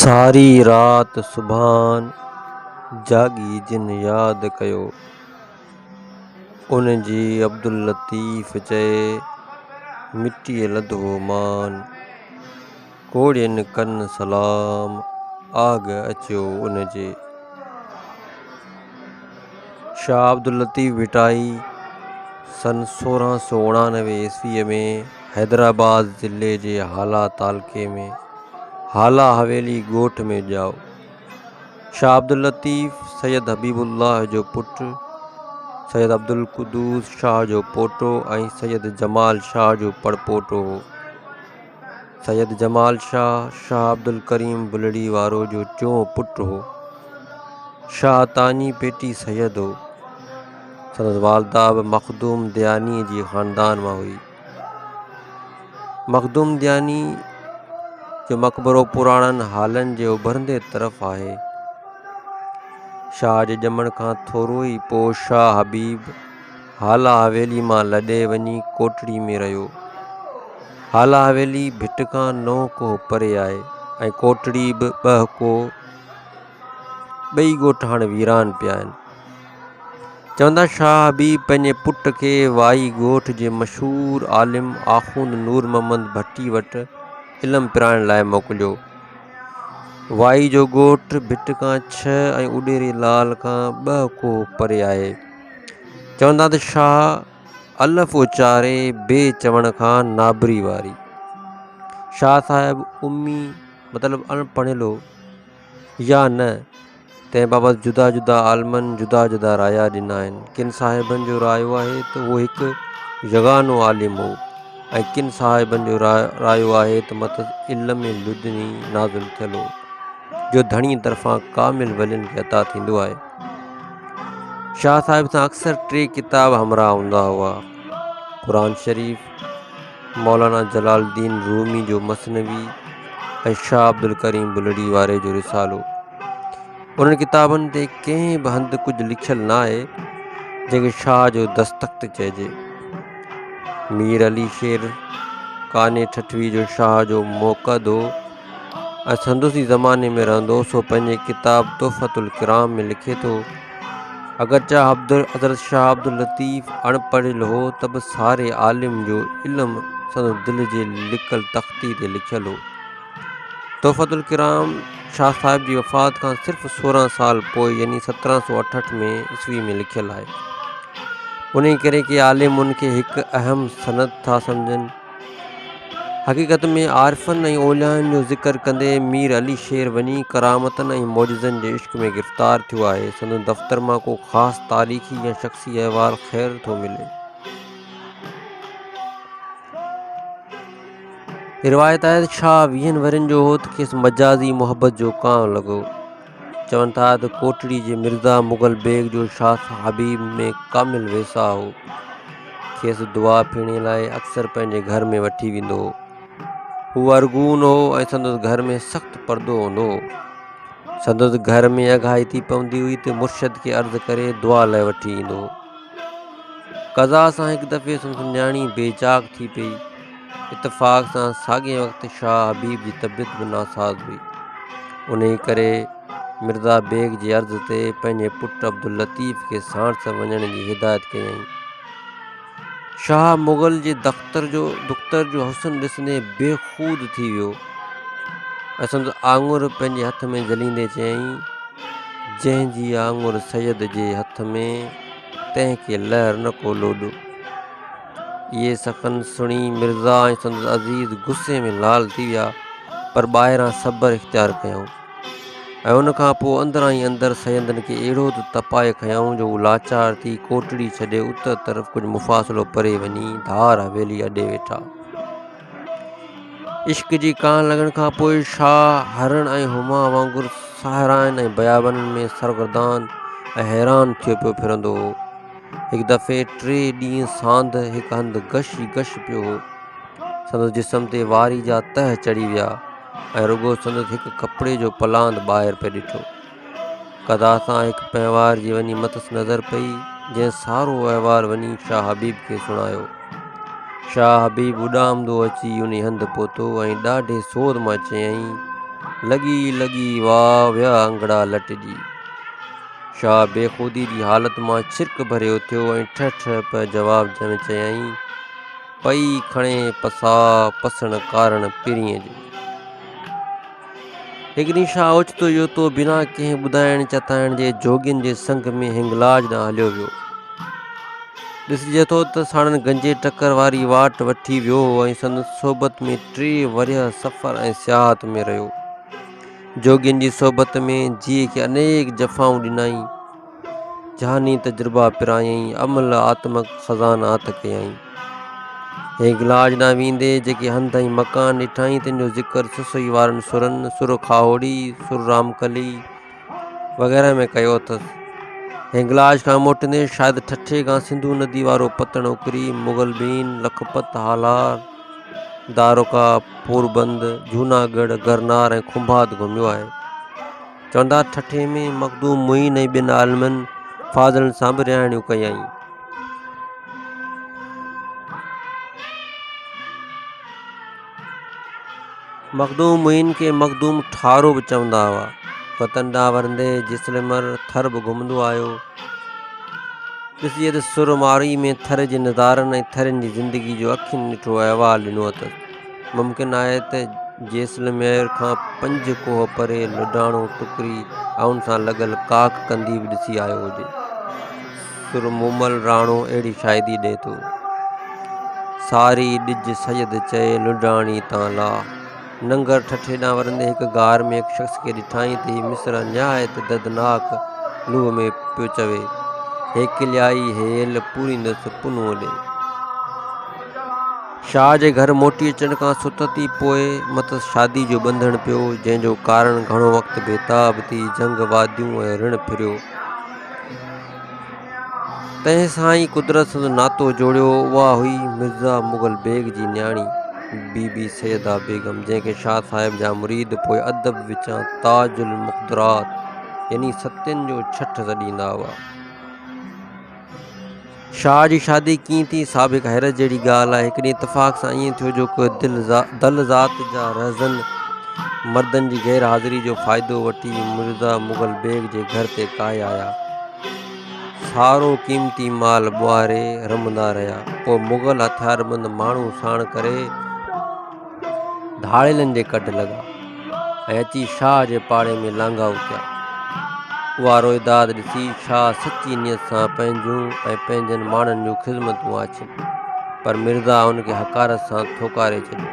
सारी रात सुभान जागी जिन याद कयो, उन जी अब्दुल लतीफ़ चए मिट्टीअ लधो मान। कोड़ियन कन सलाम आग अचो उन जे। शाह अब्दुल लतीफ़ भिटाई सन 1699 ईस्वीअ में हैदराबाद ज़िले जे हाला तालुक़े में हाला हवेली ॻोठ में ॼाओ। शाह अब्दुल लतीफ़ सैयद हबीबुल्लाह जो पुटु, सैयद अब्दुल कुदूस शाह जो पोटो ऐं सैयद जमाल शाह जो पड़पोटो हो। सैयद जमाल शाह शाह अब्दुल करीम बुलड़ी वारो जो टियों पुटु हो। शाह तानी पेटी सैयद हो। संदसि वालदा बि मखदूम दयानी जी ख़ानदान मां हुई। मखदूम दयानी जो मक़बरो पुराणनि हालनि जे उभरंदे तरफ़ आहे। शाह जे ॼमण खां थोरो ई पोइ शाह हबीब हाला हवेली मां लॾे वञी कोटड़ी में रहियो। हाला हवेली भिट खां 9 कोह परे आहे ऐं कोटड़ी बि 2 कोह। ॿई ॻोठ हाणे वीरान पिया आहिनि। चवंदा शाह हबीब पंहिंजे पुट खे वाई ॻोठ जे मशहूरु आलिम आख़ूंद नूर मोहम्मद भट्टी वटि इल्मु पिराइण लाइ मोकिलियो। वाई जो ॻोठ भिट खां 6 ऐं उॾेरे लाल खां 2 कोह परे आहे। चवंदा त शाह अलफ़ उचारे बे चवण खां नाबरी वारी। शाह साहिब उम्मी मतिलबु अणपढ़ियलु या न, तंहिं बाबति जुदा जुदा आलमनि जुदा जुदा राया ॾिना आहिनि। किन साहिबनि जो रायो आहे त उहो हिकु यगानो आलिम हो ऐं किन साहिबनि जो रायो आहे त मतिलबु इल्म लुदनी नाज़िल थियल हो, जो धणी तरफ़ां कामिल वलियुनि खे अता थींदो आहे। शाह साहिब सां अक्सर 3 किताब हमरा हूंदा हुआ: क़ुरान शरीफ़, मौलाना जलालुद्दीन रूमी जो मसनवी ऐं शाह अब्दुल करीम बुलड़ी वारे जो रिसालो। उन्हनि किताबनि ते कंहिं बि हंधि कुझु लिखियलु न आहे जंहिंखे शाह जो दस्तख़त चइजे। मीर अली शेर काने ठठवी जो शाह जो मोक़द हो ऐं संदूसी ज़माने में रहंदो। सो पंहिंजे किताब तोहफ़तुल किराम में लिखे थो, अगरचा हज़रत शाह अब्दुल लतीफ़ अणपढ़ियलु हो त बि सारे आलिम जो इल्मु संदसि दिलि जे लिकल तख़्ती ते लिखियलु हो। तोहफ़तुल किराम शाह साहिब जी वफ़ात खां सिर्फ़ु 16 साल पोइ यानी 1768 ईस्वी में लिखियलु आहे। उन करे के आलिम उनखे हिकु अहम सनद था सम्झनि। हक़ीक़त में आरिफ़नि ऐं ओलियानि जो ज़िक्र कंदे मीर अली शेर वञी करामतनि ऐं मौजज़नि जे इश्क़ में गिरफ़्तार थियो आहे। संदसि दफ़्तर मां को ख़ासि तारीख़ी या शख़्सी अहवाल ख़ैरु थो मिले। रिवायत आहे त शाह 20 वरनि जो हो त खेसि मजाज़ी मुहबत जो कांव लॻो। चवनि था त कोटड़ी जे मिर्ज़ा मुग़ल बेग जो शाह हबीब में कामिल वेसा हो। खेसि दुआ पीअण लाइ अक्सर पंहिंजे घर में वठी वेंदो हो। हू अरगून हो ऐं संदसि घर में सख़्तु पर्दो हूंदो हो। संदसि घर में अघाइती पवंदी हुई त मुर्शद खे अर्ज़ु करे दुआ लाइ वठी ईंदो हो। क़ज़ा सां हिकु दफ़े संदसि न्याणी बेचाक थी पई। इतफ़ाक़ सां साॻिए वक़्तु शाह हबीब जी तबियत बि नासाज़ हुई। उन करे मिर्ज़ा बेग जी अर्ज़ ते पंहिंजे पुटु अब्दुल लतीफ़ खे साणुसि वञण जी हिदायत कयईं। शाह मुग़ल जे दुख्तर जो हुस्न ॾिसंदे बेख़ूद थी वियो ऐं संदसि आङुर पंहिंजे हथ में झलींदे चयईं, जंहिंजी आङुर सैयद जे हथ में तंहिंखे लहर न को लोॾो। इहे सखन सुणी मिर्ज़ा ऐं संदसि अज़ीज़ गुस्से में लाल थी विया, पर ॿाहिरां सब्र इख़्तियार कयऊं ऐं उन खां पोइ अंदरां ई अंदरि सयंदनि खे अहिड़ो त तपाए खयऊं जो हू लाचार थी कोटड़ी छॾे उतर तरफ़ कुझु मुफ़ासिलो परे वञी धार हवेली अॾे वेठा। इश्क़ जी कान लॻण खां पोइ शाह हरण ऐं हुमा वांगुरु साहराइन ऐं बयाबननि में सरगर्दान ऐं हैरान थियो पियो फिरंदो हो। हिकु दफ़े 3 ॾींहं सांध हिकु हंधि गश ई गश पियो हो। संदसि जिस्म ते वारी जा तह चढ़ी विया ऐं रुॻो संदसि हिकु कपिड़े जो पलांद ॿाहिरि पिए ॾिठो। क़ज़ा सां हिकु पंहिंवार जी वञी मथसि नज़र पई, जंहिं सारो अहिवाल वञी शाह हबीब खे सुणायो। शाह हबीब उॾामंदो अची उन हंधि पहुतो ऐं ॾाढे सोध मां चयईं, लॻी लॻी वाह विया अंगड़ा लटिजी। शाह बेख़ुदी जी हालत मां छिरक भरे उथियो ऐं ठह ठह पिया जवाब में चयईं, पई खणे पसा पसण कारण पिरीअ जे। हिकु ॾींहुं शाह ओचितो योतो बिना कंहिं ॿुधाइण चताइण जे जोगियुनि जे संग में हिंगलाज ॾांहुं हलियो वियो। ॾिसिजे थो त साणनि गंजे टकर वारी वाट वठी वियो ऐं संदसि सोबत में 3 वरिया सफ़र ऐं सियाहत में रहियो। जोगियुनि जी सोबत में जीअ खे अनेक जफ़ाऊं ॾिनई, जहानी तजुर्बा पिरायईं, अमल आत्मक ख़ज़ानात कयईं। हिंगलाज ॾांहुं वेंदे जेके हंध ऐं मकान ॾिठाई तंहिंजो ज़िक्र सुसई वारनि सुरनि, सुर खाओड़ी, सुर रामकली वग़ैरह में कयो अथसि। हिंगलाज खां मोटंदे शायदि ठठे खां सिंधु नदी वारो पतण उकरी मुगल बीन, लखपत, हालार, दारोका, पोरबंद, जूनागढ़, गरनार ऐं खुंभात घुमियो आहे। चवंदा ठठे में मखदूम मुईन ऐं ॿिनि आलमनि फाज़लनि सां बि रिहाणियूं कयईं। मखदूम मुईन खे मखदूम ठारो बि चवंदा हुआ। वतन ॾांहुं वरंदे जिसलमर थर बि घुमंदो आयो। ॾिसिजे त सुरमारी में थर जे नज़ारनि ऐं थरनि जी ज़िंदगी जो अखियुनि ॾिठो अहवालु ॾिनो अथसि। मुमकिन आहे त जैसलमेर खां 5 कोह परे लुडाणो टुकरी आउन सां लॻल काक कंदी बि ॾिसी आयो हुजे। सुरमूमल राणो अहिड़ी शाइदी ॾिए थो, सारी ॾिज सैयद चए लुडाणी तां ला। नंगर ठठे ॾांहुं वरंदे हिकु गार में हिकु शख़्स खे ॾिठाई त हीउ मिस्र निहायत दर्दनाक लूह में पियो चवे, हे किलियाई हेल पूरींदुसि पुनूअ ॾे। शाह जे घर मोटी अचण खां सुतत ई पोइ मथसि शादी जो ॿंधण पियो, जंहिंजो कारण घणो वक़्तु बेताब थी जंग वादियूं ऐं ऋण फिरियो। तंहिं सां ई कुदरत सां नातो जोड़ियो। उहा हुई मिर्ज़ा मुग़ल बेग जी न्याणी बीबी सैयदा बेगम, जंहिंखे शाह साहिब जा मुरीद पोइ अदब विचां ताजुल मुक़दरात यानी सत्यनि जो छठ सॾींदा हुआ। शाह जी शादी कीअं थी, साबिक़ हैरत जहिड़ी ॻाल्हि आहे। हिकु ॾींहुं इतफ़ाक़ सां ईअं थियो जो को दल ज़ात जा रहज़न मर्दनि जी गैर हाज़िरी जो फ़ाइदो वठी मिर्ज़ा मुग़ल बेग जे घर ते काए आया। सारो क़ीमती माल ॿुआरे रमंदा रहिया। पोइ मुग़ल हथियारबंद माण्हू साण करे धाड़ेलनि जे कढ लॻा ऐं अची शाह जे पाड़े में लांघा उथिया। उहा रोइदाद ॾिसी शाह सची नियत सां पंहिंजूं ऐं पंहिंजनि माण्हुनि जूं ख़िज़मतूं आछियूं, पर मिर्ज़ा उनखे हकारत सां थोकारे छॾियो।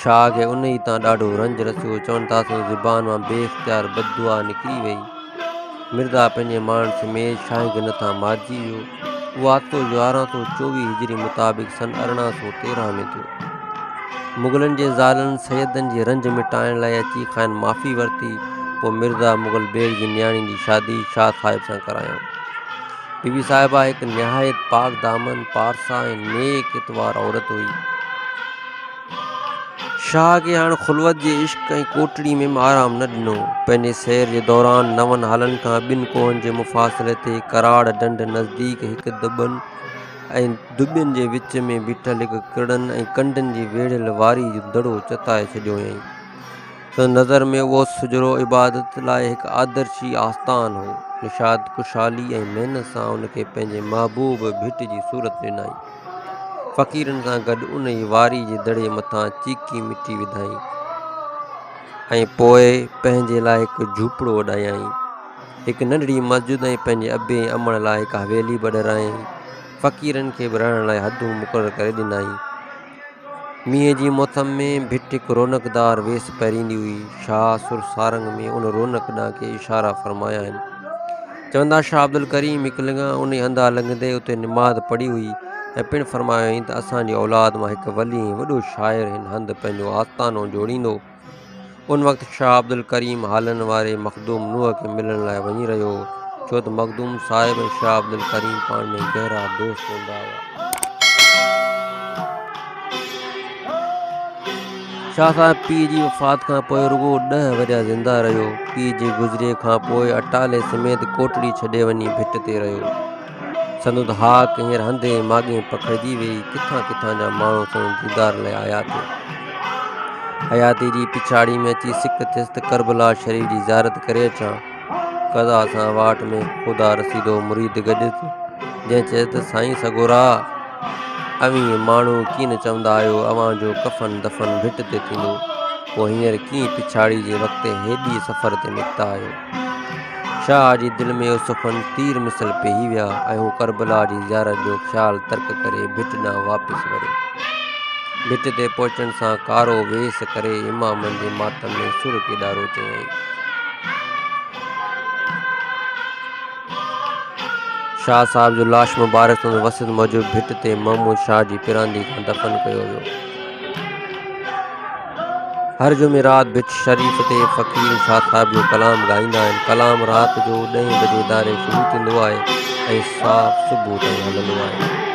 शाह खे उन ई तां ॾाढो रंज रसियो। चवनि था त ज़ुबान मां बेइख़्तियार बददुआ निकिरी वई। मिर्ज़ा पंहिंजे माण्हुनि समेत शाह खे नथा मारिजी वियो। उहो हादसो 1124 हिजरी मुताबिक़ सन 1813 में थियो। मुग़लनि जे ज़ालनि सैयदनि जी रंज मिटाइण लाइ अची खां माफ़ी वरिती। पोइ मिर्ज़ा मुग़ल बेग जी न्याणी जी शादी शाह साहिब सां करायऊं। बीबी साहिबा हिकु निहायत पाक दामन, पारसा ऐं नेक इतवार औरत हुई। शाह खे हाणे ख़ुल्वत जे इश्क ऐं कोटड़ी में आराम न ॾिनो। पंहिंजे सैर जे दौरान 9 हलनि खां 2 कोहनि जे मुफ़ासिले ते कराड़ ढंढ नज़दीक हिकु दुॿियुनि जे विच में बीठल हिकु किड़नि ऐं कंडनि जी वेढ़ियल वारी जो दड़ो चताए छॾियो हुयईं। संदसि नज़र में उहो सुजरो इबादत लाइ हिकु आदर्शी आस्थान हो। निशाद कुशाली ऐं महिनत सां उनखे पंहिंजे महबूब भिट जी सूरत ॾिनाई। फ़क़ीरनि सां गॾु उन ई वारी जे दड़े मथां चीकी मिटी विधाई ऐं पोइ पंहिंजे लाइ हिकु झूपड़ो वॾायईं। हिकु नंढड़ी मस्जिद ऐं पंहिंजे अबे अमण लाइ हिकु हवेली ॿधारायईं। फ़क़ीरनि खे बि रहण लाइ हदूं मुक़ररु करे ॾिनाई। मींहं जी मौसम में भिट हिकु रौनकदार वेस पहिरींदी हुई। शाह सुर सारंग में उन रौनक ॾांहुं के इशारा फ़रमाया आहिनि। चवंदा शाह अब्दुल करीम हिकु लिंगा उन हंधा लंघंदे उते निमाज़ पढ़ी हुई ऐं पिणु फ़रमायो त असांजी औलाद मां हिकु वली ऐं वॾो शाइर हिन हंधि पंहिंजो आस्थानो जोड़ींदो। उन वक़्तु शाह अब्दुल करीम हालनि वारे मखदूम नूह खे मिलण लाइ वञी रहियो हो, छो त मखदूम साहिब ऐं शाह अब्दुल करीम पाण में गहरा दोस्त हूंदा हुआ। शाह साहिब पीउ जी वफ़ात खां पोइ रुगो 10 वरिया ज़िंदा रहियो। पीउ जे गुज़िरे खां पोइ अटाले समेत कोटड़ी छॾे वञी भिट ते रहियो। संदुद हाक हींअर हंधे माॻे पखिड़िजी वई। किथां किथां जा माण्हू संदुद दीदार लाइ आया थे। हयाती जी पिछाड़ी में अची सिक थियसि त करबला शरीफ़ जी ज़ियारत करे अचां। क़ज़ा सां वाट में ख़ुदा रसीदो मुरीद गॾियसि, जंहिं चयसि त साईं सगोरा अवीं माण्हू कीअं न चवंदा आहियो अव्हां जो कफ़न दफ़न भिट ते थींदो, पोइ हींअर कीअं पिछाड़ी जे वक़्तु हेॾी सफ़र ते निकिता आहियो। शाह जी दिलि में उसफ़न तीर मिसल पेही विया ऐं हू करबला जी ज़ियारत जो ख़्यालु तर्क करे भिट ॾांहुं वापसि वरियो। भिट ते पहुचण सां कारो वेस करे इमामनि जे मातम में सुर केॾारो चयईं। शाह साहब जो लाश मुबारक संदसि वसियत मूजिबि भिट ते महमूद शाह जी पिरांदी खां दफ़न कयो वियो। हर जुमेरात भिट शरीफ़ ते फ़क़ीर शाह साहब जो कलाम ॻाईंदा आहिनि। कलाम राति जो 10 बजे दारे शुरू थींदो आहे ऐं साफ़ सुबुह ताईं हलंदो आहे।